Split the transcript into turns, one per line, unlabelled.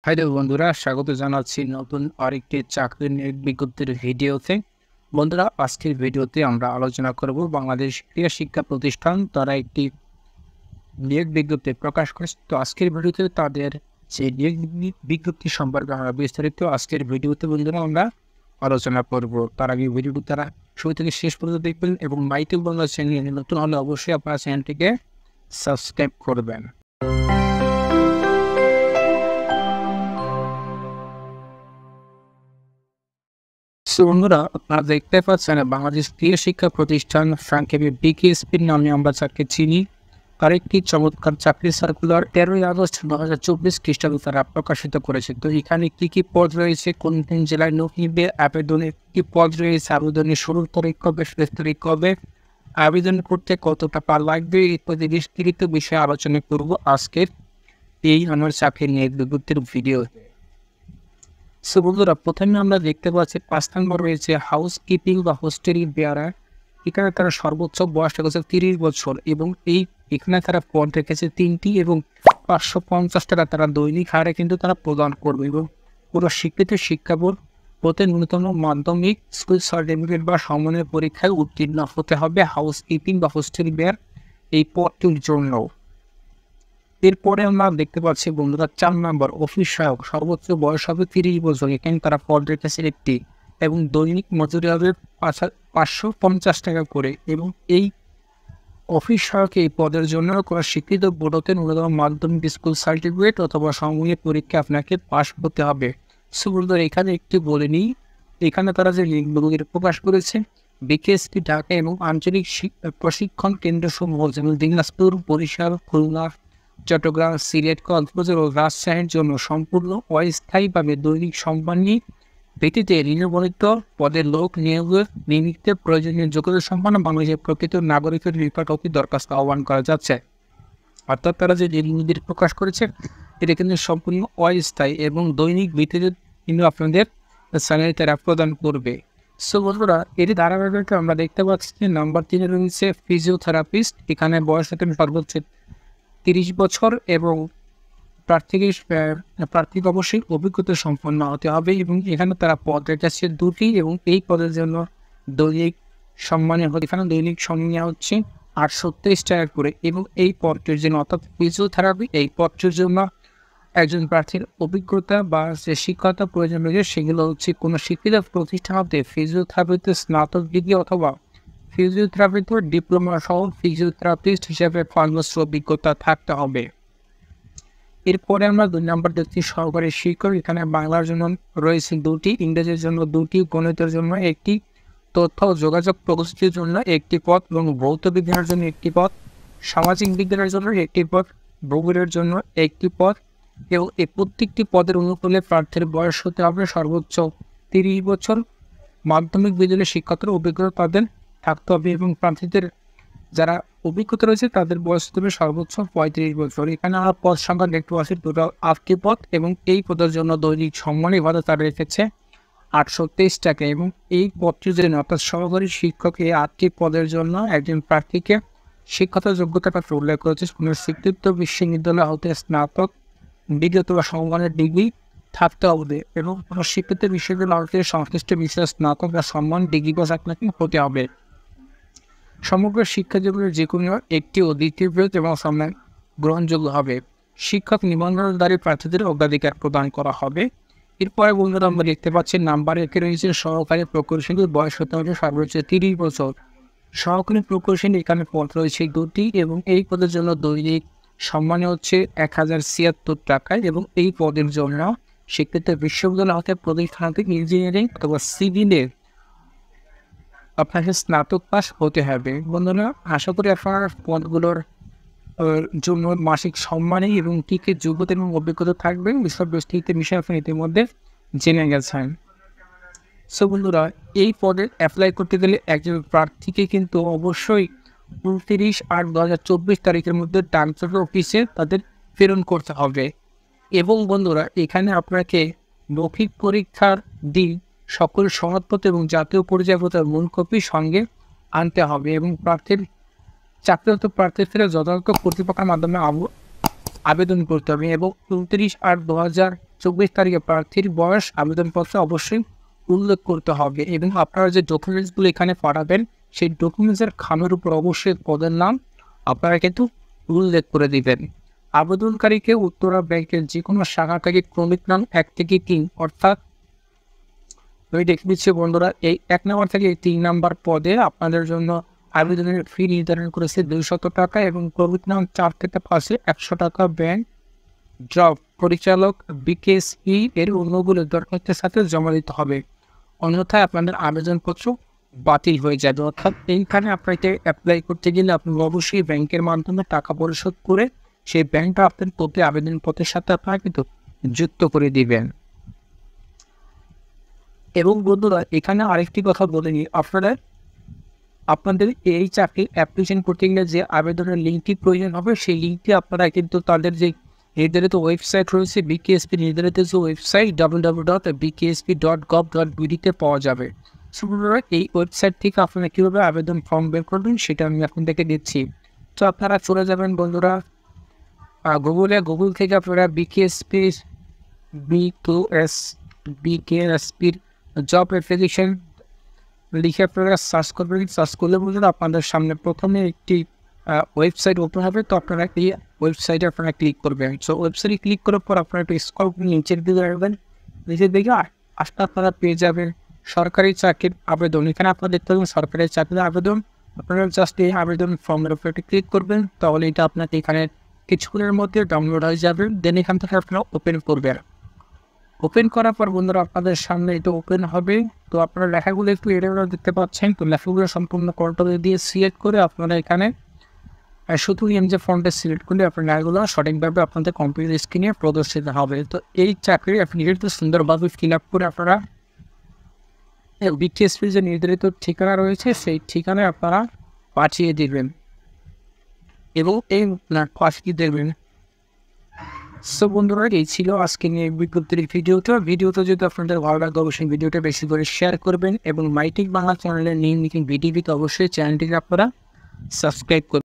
Hello বন্ধুরা, স্বাগত জানাচ্ছি নতুন আরেকটি চাকরির নিয়োগ বিজ্ঞপ্তির ভিডিওতে। বন্ধুরা, আজকের ভিডিওতে আমরা আলোচনা করব বাংলাদেশ ক্রীড়া শিক্ষা প্রতিষ্ঠান তারা একটি নিয়োগ বিজ্ঞপ্তি প্রকাশ করেছে। তো আজকের ভিডিওতে তাদের সেই নিয়োগ বিজ্ঞপ্তি সম্পর্কে আমরা বিস্তারিত আজকের ভিডিওতে বন্ধুরা আমরা আলোচনা করব। তার আগে ভিডিওটি তারা শুরু থেকে শেষ পর্যন্ত দেখবেন এবং মাইটেল বাংলা চ্যানেল নতুন হলে অবশ্যই আপনারা চ্যানেলটিকে সাবস্ক্রাইব করবেন। বন্ধুরা, আপনারা দেখতে পাচ্ছেন বাংলাদেশ ক্রীড়া শিক্ষা প্রতিষ্ঠান সংক্ষেপে বিকেএসপি নামে আমরা যাকে চিনি, তার একটি চমৎকার চাকরি সার্কুলার 13ই আগস্ট 2024 খ্রিস্টাব্দে তারা প্রকাশিত করেছে। তো এখানে কি কি পদ রয়েছে, কোন কোন জেলায় নথিবে আবেদনের কি পদ রয়েছে, আবেদনের শুরুর তারিখ কবে, শেষ তারিখ কবে, আবেদন করতে কত টাকা লাগবে ইত্যাদি বিস্তারিত বিষয়ে আলোচনা করব আজকের এই আমার চাকরি নিয়োগ বিজ্ঞপ্তির ভিডিও। সো বন্ধুরা, প্রথমে আমরা দেখতে পাচ্ছি 5 নম্বর রয়েছে হাউস কিপিং বা হোস্টেলি বেয়ারার। এখানে তারা সর্বোচ্চ বয়স রেখেছে 30 বছর এবং এখানে তারা পদ রেখেছে 3টি এবং 550 টাকা তারা দৈনিক হারে কিন্তু তারা প্রদান করবে এবং পুরো স্বীকৃত শিক্ষা বোর্ড হতে ন্যূনতম মাধ্যমিক স্কুল সার্টিফিকেট বা সমন্বয় পরীক্ষায় উত্তীর্ণ হতে হবে হাউস কিপিং বা হোস্টেল বেয়ার এই পদটির জন্য। এরপরে আমরা দেখতে পাচ্ছি বন্ধুরা 4 নম্বর অফিস সহায়ক, সর্বোচ্চ বয়স হবে 30 বছর। এখানে তারা পদ রেখেছে একটি এবং দৈনিক মজুরি হবে 550 টাকা করে এবং এই অফিস সহায়ক এই পদের জন্য কোনো স্বীকৃত বোর্ড হতে ন্যূনতম মাধ্যমিক স্কুল সার্টিফিকেট অথবা সমন্বয় পরীক্ষা আপনাকে পাশ করতে হবে। সো বন্ধুরা, এখানে একটু বলে নিই, এখানে তারা যে লিঙ্কগুলি প্রকাশ করেছে বিকেএসপি ঢাকা এবং আঞ্চলিক প্রশিক্ষণ কেন্দ্রসমূহ যেমন দিনাজপুর, বরিশাল, খুলনা, চট্টগ্রাম, সিলেট, কক্সবাজার ও রাজশাহীর জন্য সম্পূর্ণ অস্থায়ীভাবে দৈনিক সম্মানী ভিত্তিতে নিবন্ধিত পদের লোক নিমিত্তে প্রয়োজনীয় যোগ্যতা সম্পন্ন বাংলাদেশের প্রকৃত নাগরিকের নিকট দরখাস্ত আহ্বান করা যাচ্ছে। অর্থাৎ তারা যে নিবন্ধ প্রকাশ করেছে এটা কিন্তু সম্পূর্ণ অস্থায়ী এবং দৈনিক ভিত্তিতে কিন্তু আপনাদের স্যালারি তারা প্রদান করবে। সো বন্ধুরা, এটি ধারাবাহিকতা আমরা দেখতে পাচ্ছি যে নাম্বার 3 রয়েছে ফিজিওথেরাপিস্ট। এখানে বয়স হতে সর্বোচ্চ 30 বছর এবং প্রার্থীকে অবশ্যই অভিজ্ঞতা সম্পন্ন হতে হবে এবং এখানে তারা পদ রেখেছে 2টি এবং এই পদের জন্য দৈনিক দৈনিক সম্মানী হচ্ছে 823 টাকা করে এবং এই পদটির জন্য অর্থাৎ ফিজিওথেরাপি এই পদটির জন্য একজন প্রার্থীর অভিজ্ঞতা বা যে শিক্ষকতা প্রয়োজন রয়েছে সেগুলো হচ্ছে কোনো শিক্ষিত প্রতিষ্ঠান হতে ফিজিওথেরাপিতে স্নাতক ডিগ্রি অথবা ফিজিওথেরাপিতে ডিপ্লোমা সহ ফিজিওথেরাপিস্ট হিসেবে 5 বছর অভিজ্ঞতা থাকতে হবে। এরপরে আমরা 2 নম্বর দেখছি সহকারী শিক্ষক। এখানে বাংলার জন্য রয়েছে 2টি, ইংরেজির জন্য 2টি, গণিতের জন্য 1টি, তথ্য ও যোগাযোগ প্রকৌশলীর জন্য 1টি পদ এবং ভৌত বিজ্ঞানের জন্য 1টি পদ, সামাজিক বিজ্ঞানের জন্য 1টি পদ, ভূগোলের জন্য 1টি পদ এবং এই প্রত্যেকটি পদের অনুকূলে প্রার্থীর বয়স হতে হবে সর্বোচ্চ 30 বছর, মাধ্যমিক বিদ্যালয়ের শিক্ষকদের অভিজ্ঞতা তাদের থাকতে হবে এবং প্রার্থীদের যারা অভিজ্ঞতা রয়েছে তাদের বয়স হবে সর্বোচ্চ 35 বছর। এখানে আমরা পদ সংখ্যা দেখতে পাচ্ছি টোটাল 8টি পদ এবং এই পদের জন্য দৈনিক সম্মানী ভাতা তারা রেখেছে 823 টাকা এবং এই পদটির জন্য অর্থাৎ সহকারী শিক্ষক এই 8টি পদের জন্য একজন প্রার্থীকে শিক্ষাগত যোগ্যতা উল্লেখ করেছে কোনো স্বীকৃত বিশ্ববিদ্যালয় হতে স্নাতক ডিগ্রি অথবা সমমানের ডিগ্রি থাকতে হবে এবং কোনো স্বীকৃত বিশ্ববিদ্যালয় হতে সংশ্লিষ্ট বিষয়ে স্নাতক বা সম্মান ডিগ্রি পাস আপনাকে হতে হবে। সমগ্র শিক্ষা জীবনের যে কোনো একটি ও দ্বিতীয় বৃহৎ এবং সম্মান গ্রহণযোগ্য হবে। শিক্ষক নিবন্ধনকারী প্রার্থীদের অগ্রাধিকার প্রদান করা হবে। এরপরে বন্ধুরা আমরা দেখতে পাচ্ছি নাম্বার 1 রয়েছে সহকারী প্রকৌশলীর, বয়স হতে হবে সর্বোচ্চ 30 বছর। সহকারী প্রকৌশলী এখানে পদ রয়েছে 2টি এবং এই পদের জন্য দৈনিক সম্মানী হচ্ছে 1076 টাকায় এবং এই পদের জন্য স্বীকৃত বিশ্ববিদ্যালয় হতে প্রতিষ্ঠান থেকে ইঞ্জিনিয়ারিং অথবা সিভিলের আপনাকে স্নাতক পাস হতে হবে। বন্ধুরা, আশা করি আপনার পদগুলোর জন্য মাসিক সম্মানী এবং টিকে যোগ্যতা এবং অভিজ্ঞতা থাকবে এসব বিস্তৃত বিষয় আপনি ইতিমধ্যে জেনে গেছেন। সো বন্ধুরা, এই পদে অ্যাপ্লাই করতে গেলে একজন প্রার্থীকে কিন্তু অবশ্যই 29/8/2024 তারিখের মধ্যে ট্রান্সফার অফিসে তাদের প্রেরণ করতে হবে এবং বন্ধুরা এখানে আপনাকে মৌখিক পরীক্ষার দিন সকল সনদপত্র এবং জাতীয় পরিচয়পত্রের মূল কপি সঙ্গে আনতে হবে এবং চাকরিরত প্রার্থীদের যথাযথ কর্তৃপক্ষের মাধ্যমে আবেদন করতে হবে এবং 29/8/2024 24 তারিখে প্রার্থীর বয়স আবেদনপত্রে অবশ্যই উল্লেখ করতে হবে এবং আপনারা যে ডকুমেন্টসগুলো এখানে পাঠাবেন সেই ডকুমেন্টসের খামের উপর অবশ্যই পদের নাম আপনারা কিন্তু উল্লেখ করে দিবেন। আবেদনকারীকে উত্তরা ব্যাংকের যে কোনো শাখা থেকে ক্রমিক নাম 1 থেকে 3 অর্থাৎ আমি দেখে দিচ্ছি বন্ধুরা, এই 1 নম্বর থেকে 3 নম্বর পদে আপনাদের জন্য আবেদনের ফি নির্ধারণ করেছে 200 টাকা এবং ক্রমিক নাম 4 থেকে 5-এ 100 টাকা ব্যাংক জব পরিচালক বিকেএসপি এর অন্যগুলো দরখাস্তের সাথে জমা দিতে হবে, অন্যথায় আপনাদের আবেদনপত্র বাতিল হয়ে যাবে। অর্থাৎ এইখানে আপনাকে অ্যাপ্লাই করতে গেলে আপনি অবশ্যই ব্যাংকের মাধ্যমে টাকা পরিশোধ করে সেই ব্যাংকটা আপনার প্রতি আবেদনপত্রের সাথে আপনারা কিন্তু যুক্ত করে দিবেন। এবং বন্ধুরা এখানে আরেকটি কথা বলে নিই, আপনাদের এই চাকরি অ্যাপ্লিকেশন করতে গেলে যে আবেদনের লিঙ্কটি প্রয়োজন হবে সেই লিঙ্কটি আপনারা কিন্তু তাদের যে নির্ধারিত ওয়েবসাইট রয়েছে বিকেএসপি নির্ধারিত যে ওয়েবসাইট www.bksp.gov.bd-তে পাওয়া যাবে। এই ওয়েবসাইট থেকে আপনারা কীভাবে আবেদন ফর্ম বের করবেন সেটা আমি আপনাদেরকে দিচ্ছি। তো আপনারা চলে যাবেন বন্ধুরা গুগল থেকে আপনারা বিকেএসপির জব অ্যাপ্লিকেশন লিখে আপনারা সার্চ করবেন। সার্চ করলে বলতে আপনাদের সামনে প্রথমে একটি ওয়েবসাইট ওপেন হবে। তো আপনারা এই ওয়েবসাইটে আপনারা ক্লিক করবেন। সো ওয়েবসাইটে ক্লিক করার পর আপনারা একটু স্ক্রল করে নিচের দিকে আসবেন। নিচের দিকে আসলে আপনারা পেয়ে যাবেন সরকারি চাকরির আবেদন। এখানে আপনারা দেখতে পাবেন সরকারি চাকরির আবেদন। আপনারা জাস্ট এই আবেদন ফর্মের উপর একটু ক্লিক করবেন, তাহলে এটা আপনাকে এখানে কিছুক্ষণের মধ্যে ডাউনলোড হয়ে যাবে। দেন এখান থেকে আপনারা ওপেন করবেন। ওপেন করার পর বন্ধুরা আপনাদের সামনে এটা ওপেন হবে। তো আপনারা লেখাগুলো একটু এরকম দেখতে পাচ্ছেন। তো লেখাগুলো সম্পূর্ণ কন্ট্রোল দিয়ে সিলেক্ট করে আপনারা এখানে শুধু যে ফন্টে সিলেক্ট করলে আপনার লেখাগুলো সঠিকভাবে আপনাদের কম্পিউটার স্ক্রিনে প্রদর্শিত হবে। তো এই চাকরি আপনি একটু সুন্দরভাবে ফিল আপ করে আপনারা বিকেএসপির যে নির্ধারিত ঠিকানা রয়েছে সেই ঠিকানায় আপনারা পাঠিয়ে দেবেন এবং এই পাঠিয়ে দেবেন। সো বন্ধুরা এই ছিল আজকে নিয়ে বিজ্ঞপ্তির ভিডিওটা যদি আপনাদের ভালো লাগে অবশ্যই ভিডিওটা বেশি করে শেয়ার করবেন এবং মাইটেক বাংলা চ্যানেলের নিয়মিত ভিডিওতে অবশ্যই চ্যানেলটিকে আপনারা সাবস্ক্রাইব করবেন।